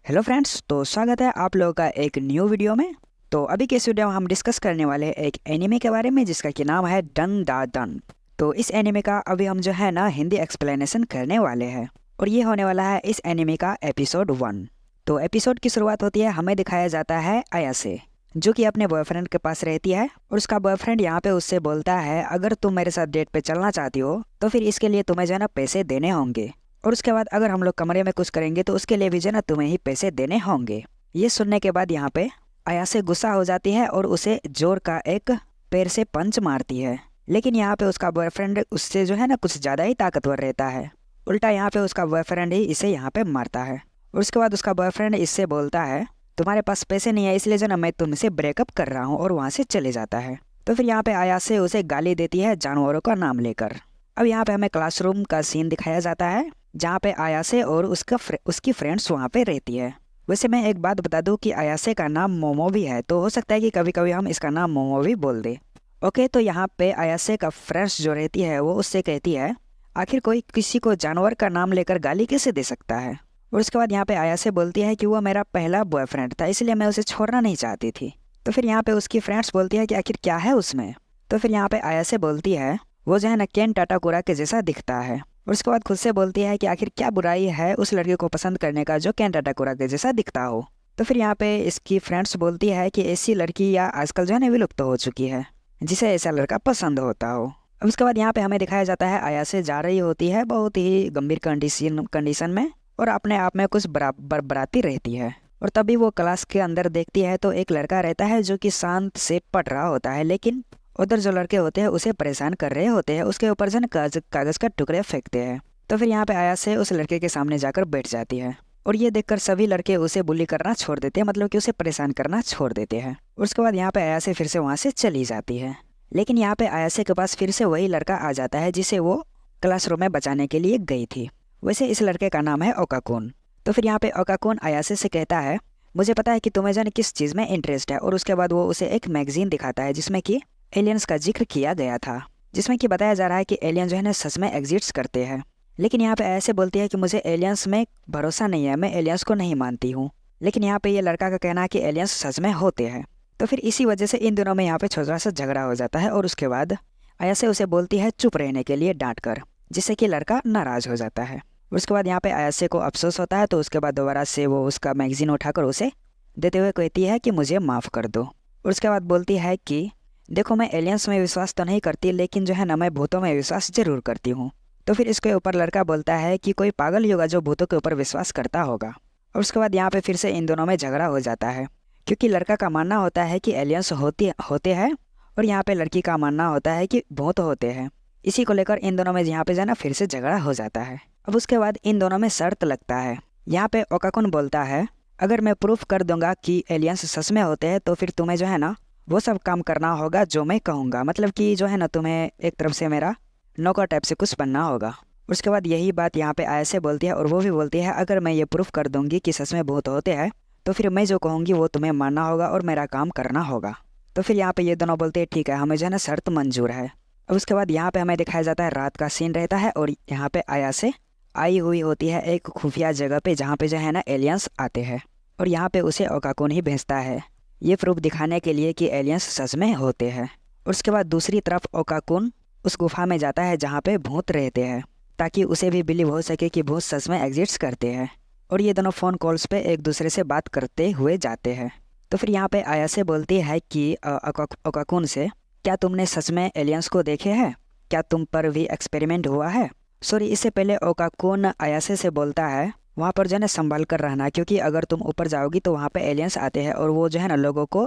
Hello friends, तो स्वागत है आप लोगों का एक न्यू वीडियो में। तो अभी के इस वीडियो में हम डिस्कस करने वाले हैं एक एनिमे के बारे में जिसका कि नाम है डन दा डन। तो इस एनिमे का अभी हम जो है ना हिंदी एक्सप्लेनेशन करने वाले हैं और ये होने वाला है इस एनिमे का एपिसोड 1। तो एपिसोड की शुरुआत होती है, हमें दिखाया जाता है अयासे जो कि अपने बॉयफ्रेंड के पास रहती है और उसका बॉयफ्रेंड यहाँ पे उससे बोलता है अगर तुम मेरे साथ डेट पे चलना चाहती हो तो फिर इसके लिए तुम्हें जो है ना पैसे देने होंगे, और उसके बाद अगर हम लोग कमरे में कुछ करेंगे तो उसके लिए भी जो है ना तुम्हें ही पैसे देने होंगे। ये सुनने के बाद यहाँ पे अयासे गुस्सा हो जाती है और उसे जोर का एक पैर से पंच मारती है। लेकिन यहाँ पे उसका बॉयफ्रेंड उससे जो है ना कुछ ज़्यादा ही ताकतवर रहता है। उल्टा यहाँ पे उसका बॉयफ्रेंड ही इसे यहाँ पे मारता है और उसके बाद उसका बॉयफ्रेंड इससे बोलता है तुम्हारे पास पैसे नहीं है इसलिए जो ना मैं तुमसे ब्रेकअप कर रहा हूँ, और वहाँ से चले जाता है। तो फिर यहाँ पे अयासे उसे गाली देती है जानवरों का नाम लेकर। अब यहाँ पे हमें क्लासरूम का सीन दिखाया जाता है जहाँ पे अयासे और उसकी फ्रेंड्स वहाँ पे रहती है। वैसे मैं एक बात बता दूँ कि अयासे का नाम मोमो भी है, तो हो सकता है कि कभी कभी हम इसका नाम मोमो भी बोल दें। ओके, तो यहाँ पे अयासे का फ्रेंड्स जो रहती है वो उससे कहती है आखिर कोई किसी को जानवर का नाम लेकर गाली कैसे दे सकता है। और उसके बाद यहाँ पे अयासे बोलती है कि वो मेरा पहला बॉयफ्रेंड था इसलिए मैं उसे छोड़ना नहीं चाहती थी। तो फिर यहाँ पे उसकी फ्रेंड्स बोलती है कि आखिर क्या है उसमें। तो फिर यहाँ पे अयासे बोलती है वो जो है ना केन टाटाकुरा के जैसा दिखता है। और उसके बाद खुद से बोलती है कि आखिर क्या बुराई है उस लड़के को पसंद करने का जो केन टाटाकुरा के जैसा दिखता हो। तो फिर यहाँ पे इसकी फ्रेंड्स बोलती है कि ऐसी लड़की या आजकल जो है ना विलुप्त हो चुकी है जिसे ऐसा लड़का पसंद होता हो। अब उसके बाद यहाँ पे हमें दिखाया जाता है अयासे जा रही होती है बहुत ही गंभीर कंडीशन में और अपने आप में कुछ बराती रहती है। और तभी वो क्लास के अंदर देखती है तो एक लड़का रहता है जो कि शांत से पढ़ रहा होता है, लेकिन उधर जो लड़के होते हैं उसे परेशान कर रहे होते हैं, उसके ऊपर से कागज का टुकड़े फेंकते हैं। तो फिर यहाँ पे अयासे उस लड़के के सामने जाकर बैठ जाती है और ये देखकर सभी लड़के उसे बुली करना छोड़ देते हैं, मतलब कि उसे परेशान करना छोड़ देते हैं। उसके बाद यहाँ पे अयासे फिर से वहाँ से चली जाती है। लेकिन यहाँ पे अयासे के पास फिर से वही लड़का आ जाता है जिसे वो क्लासरूम में बचाने के लिए गई थी। वैसे इस लड़के का नाम है ओकाकुन। तो फिर यहाँ पे ओकाकुन अयासे से कहता है मुझे पता है कि तुम्हें जाने किस चीज़ में इंटरेस्ट है, और उसके बाद वो उसे एक मैगजीन दिखाता है जिसमें कि एलियंस का जिक्र किया गया था, जिसमें कि बताया जा रहा है कि एलियन जो है ना सच में एग्जिस्ट करते हैं। लेकिन यहाँ पे ऐसे बोलती है कि मुझे एलियंस में भरोसा नहीं है, मैं एलियंस को नहीं मानती हूँ। लेकिन यहाँ पे ये लड़का का कहना है कि एलियंस सच में होते हैं। तो फिर इसी वजह से इन दिनों में यहाँ पे छोटा सा झगड़ा हो जाता है और उसके बाद अयासे उसे बोलती है चुप रहने के लिए डांट कर, जिससे कि लड़का नाराज हो जाता है। उसके बाद यहाँ पे अयासे को अफसोस होता है, तो उसके बाद दोबारा से वो उसका मैगजीन उठाकर उसे देते हुए कहती है कि मुझे माफ़ कर दो। और उसके बाद बोलती है कि देखो मैं एलियंस में विश्वास तो नहीं करती, लेकिन जो है ना मैं भूतों में विश्वास जरूर करती हूँ। तो फिर इसके ऊपर लड़का बोलता है कि कोई पागल ही होगा जो भूतों के ऊपर विश्वास करता होगा। और उसके बाद यहाँ पे फिर से इन दोनों में झगड़ा हो जाता है, क्योंकि लड़का का मानना होता है कि एलियंस होते हैं और यहाँ पे लड़की का मानना होता है कि भूत होते हैं। इसी को लेकर इन दोनों में यहाँ पे जाना फिर से झगड़ा हो जाता है। अब उसके बाद इन दोनों में शर्त लगता है। यहाँ पे ओकाकुन बोलता है अगर मैं प्रूफ कर दूंगा कि एलियंस सच में होते हैं तो फिर तुम्हें जो है ना वो सब काम करना होगा जो मैं कहूँगा, मतलब कि जो है ना तुम्हें एक तरफ से मेरा नौकर टाइप से कुछ बनना होगा। उसके बाद यही बात यहाँ पे अयासे बोलती है और वो भी बोलती है अगर मैं ये प्रूफ कर दूंगी कि सच में भूत होते हैं तो फिर मैं जो कहूँगी वो तुम्हें मानना होगा और मेरा काम करना होगा। तो फिर यहाँ पे ये दोनों बोलते हैं ठीक है, हमें जो है ना शर्त मंजूर है। अब उसके बाद यहाँ पे हमें दिखाया जाता है रात का सीन रहता है और यहाँ पे अयासे आई हुई होती है एक खुफिया जगह पे जहाँ पे जो है ना एलियंस आते हैं, और यहाँ पे उसे ओकाकुन ही भेजता है ये प्रूफ दिखाने के लिए कि एलियंस सच में होते हैं। उसके बाद दूसरी तरफ ओकाकुन उस गुफा में जाता है जहाँ पे भूत रहते हैं, ताकि उसे भी बिलीव हो सके कि भूत सच में एग्जिस्ट करते हैं। और ये दोनों फ़ोन कॉल्स पे एक दूसरे से बात करते हुए जाते हैं। तो फिर यहाँ पे अयासे बोलती है कि ओकाकुन से क्या तुमने सच में एलियंस को देखे हैं, क्या तुम पर भी एक्सपेरिमेंट हुआ है। सॉरी, इससे पहले ओकाकुन अयासे से बोलता है वहाँ पर जो है ना संभाल कर रहना, क्योंकि अगर तुम ऊपर जाओगी तो वहाँ पे एलियंस आते हैं और वो जो है ना लोगों को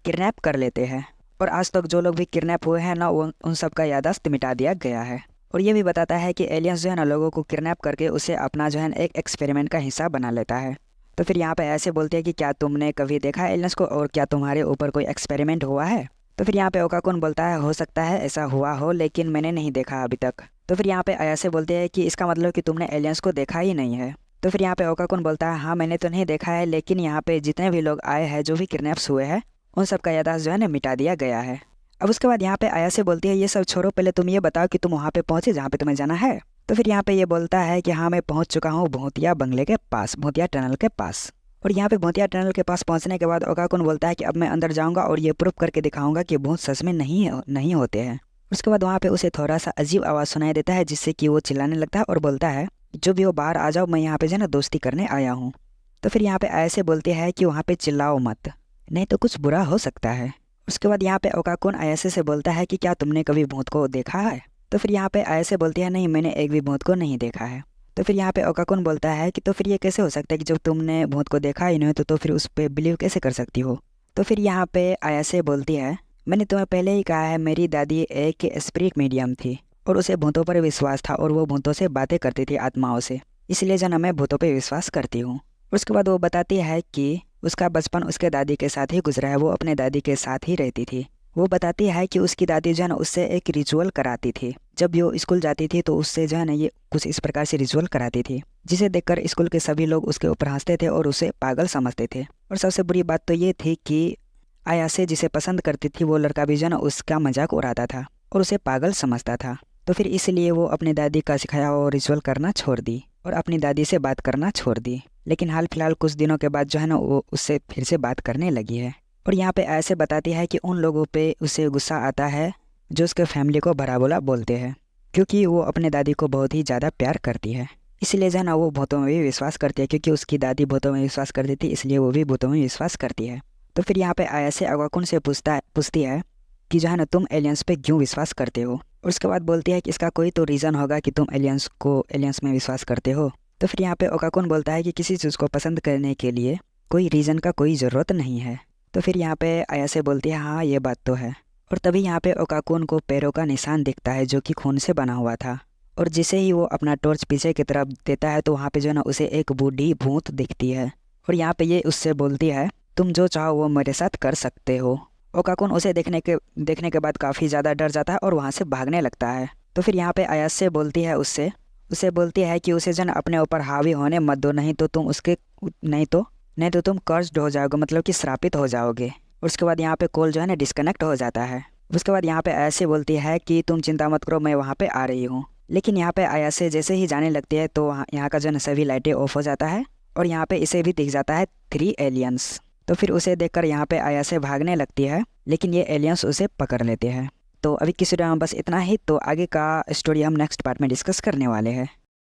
किडनैप कर लेते हैं, और आज तक जो लोग भी किडनैप हुए हैं ना उन सब का याददाश्त मिटा दिया गया है। और ये भी बताता है कि एलियंस जो है ना लोगों को किडनैप करके उसे अपना जो है ना एक एक्सपेरिमेंट का हिस्सा बना लेता है। तो फिर यहाँ पे ऐसे बोलते हैं कि क्या तुमने कभी देखा है एलियंस को और क्या तुम्हारे ऊपर कोई एक्सपेरिमेंट हुआ है। तो फिर यहाँ पे ओकाकुन बोलता है हो सकता है ऐसा हुआ हो लेकिन मैंने नहीं देखा अभी तक। तो फिर यहाँ पे अयासे बोलते हैं कि इसका मतलब कि तुमने एलियंस को देखा ही नहीं है। तो फिर यहाँ पे ओकाकुन बोलता है हाँ मैंने तो नहीं देखा है, लेकिन यहाँ पे जितने भी लोग आए हैं जो भी किडनैप्स हुए हैं उन सब का याददाश्त जो है ना मिटा दिया गया है। अब उसके बाद यहाँ पे अयासे बोलती है ये सब छोड़ो, पहले तुम ये बताओ कि तुम वहाँ पे पहुँचे जहाँ पे तुम्हें जाना है। तो फिर यहाँ पे ये बोलता है कि हाँ मैं पहुँच चुका हूँ भूतिया बंगले के पास, भूतिया टनल के पास। और यहाँ पे भूतिया टनल के पास पहुँचने के बाद ओकाकुन बोलता है कि अब मैं अंदर जाऊँगा और ये प्रूफ करके दिखाऊंगा कि भूत सच में नहीं होते हैं। उसके बाद वहाँ पे उसे थोड़ा सा अजीब आवाज़ सुनाई देता है, जिससे कि वो चिल्लाने लगता है और बोलता है जो भी हो बाहर आ जाओ, मैं यहाँ पे जो है ना दोस्ती करने आया हूँ। तो फिर यहाँ पे ऐसे बोलते हैं कि वहाँ पे चिल्लाओ मत, नहीं तो कुछ बुरा हो सकता है। उसके बाद यहाँ पे ओकाकुन आयासे से बोलता है कि क्या तुमने कभी भूत को देखा है। तो फिर यहाँ पे आयासे बोलती है नहीं, मैंने एक भी भूत को नहीं देखा है। तो फिर यहाँ पे ओकाकुन बोलता है कि तो फिर ये कैसे हो सकता है कि जब तुमने भूत को देखा ही नहीं तो फिर उस पर बिलीव कैसे कर सकती हो। तो फिर यहाँ पे आयासे बोलती है मैंने तुम्हें पहले ही कहा है, मेरी दादी एक स्पिरिट मीडियम थी और उसे भूतों पर विश्वास था और वो भूतों से बातें करती थी, आत्माओं से, इसलिए जना मैं भूतों पर विश्वास करती हूँ। उसके बाद वो बताती है कि उसका बचपन उसके दादी के साथ ही गुजरा है, वो अपने दादी के साथ ही रहती थी। वो बताती है कि उसकी दादी जो है ना उससे एक रिचुअल कराती थी। जब वो स्कूल जाती थी तो उससे जो है ना ये कुछ इस प्रकार से रिचुअल कराती थी, जिसे देखकर स्कूल के सभी लोग उसके ऊपर हंसते थे और उसे पागल समझते थे। और सबसे बुरी बात तो ये थी कि आयासे जिसे पसंद करती थी वो लड़का भी जो है ना उसका मजाक उड़ाता था और उसे पागल समझता था। तो फिर इसलिए वो अपनी दादी का सिखाया हुआ रिचुअल करना छोड़ दी और अपनी दादी से बात करना छोड़ दी। लेकिन हाल फिलहाल कुछ दिनों के बाद जो है ना वो उससे फिर से बात करने लगी है। और यहाँ पे ऐसे बताती है कि उन लोगों पे उसे गुस्सा आता है जो उसके फैमिली को भला बुरा बोलते हैं, क्योंकि वो अपने दादी को बहुत ही ज़्यादा प्यार करती है। इसलिए जो है ना वो भूतों में भी विश्वास करती है, क्योंकि उसकी दादी भूतों में विश्वास करती थी, इसलिए वो भी भूतों में विश्वास करती है। तो फिर यहाँ पे आयासे ओकाकुन से पूछती है कि जो है ना तुम एलियंस पे क्यों विश्वास करते हो। और उसके बाद बोलती है कि इसका कोई तो रीज़न होगा कि तुम एलियंस में विश्वास करते हो। तो फिर यहाँ पे ओकाकुन बोलता है कि किसी चीज़ को पसंद करने के लिए कोई रीज़न का कोई ज़रूरत नहीं है। तो फिर यहाँ पे आयासे बोलती है हाँ ये बात तो है। और तभी यहाँ पे ओकाकुन को पैरों का निशान दिखता है जो कि खून से बना हुआ था। और जिसे ही वो अपना टॉर्च पीछे की तरफ देता है तो वहाँ पे जो है ना उसे एक बूढ़ी भूत दिखती है। और यहाँ पे ये उससे बोलती है तुम जो चाहो वो मेरे साथ कर सकते हो। ओकाकुन उसे देखने के बाद काफ़ी ज़्यादा डर जाता है और वहाँ से भागने लगता है। तो फिर यहाँ पे आयासे बोलती है उसे बोलती है कि उसे जन अपने ऊपर हावी होने मत दो, नहीं तो तुम कर्स्ड हो जाओगे, मतलब कि श्रापित हो जाओगे। उसके बाद यहाँ पे कॉल जो है ना डिस्कनेक्ट हो जाता है। उसके बाद यहाँ पे ऐसे बोलती है कि तुम चिंता मत करो, मैं वहाँ पे आ रही हूँ। लेकिन यहाँ पे आयासे जैसे ही जाने लगती है तो यहाँ का जो है सभी लाइटें ऑफ हो जाता है और यहाँ पे इसे भी दिख जाता है 3 एलियंस। तो फिर उसे देखकर यहाँ पे आयासे भागने लगती है, लेकिन ये एलियंस उसे पकड़ लेते हैं। तो अभी की वीडियो में बस इतना ही। तो आगे का स्टोरी हम नेक्स्ट पार्ट में डिस्कस करने वाले हैं।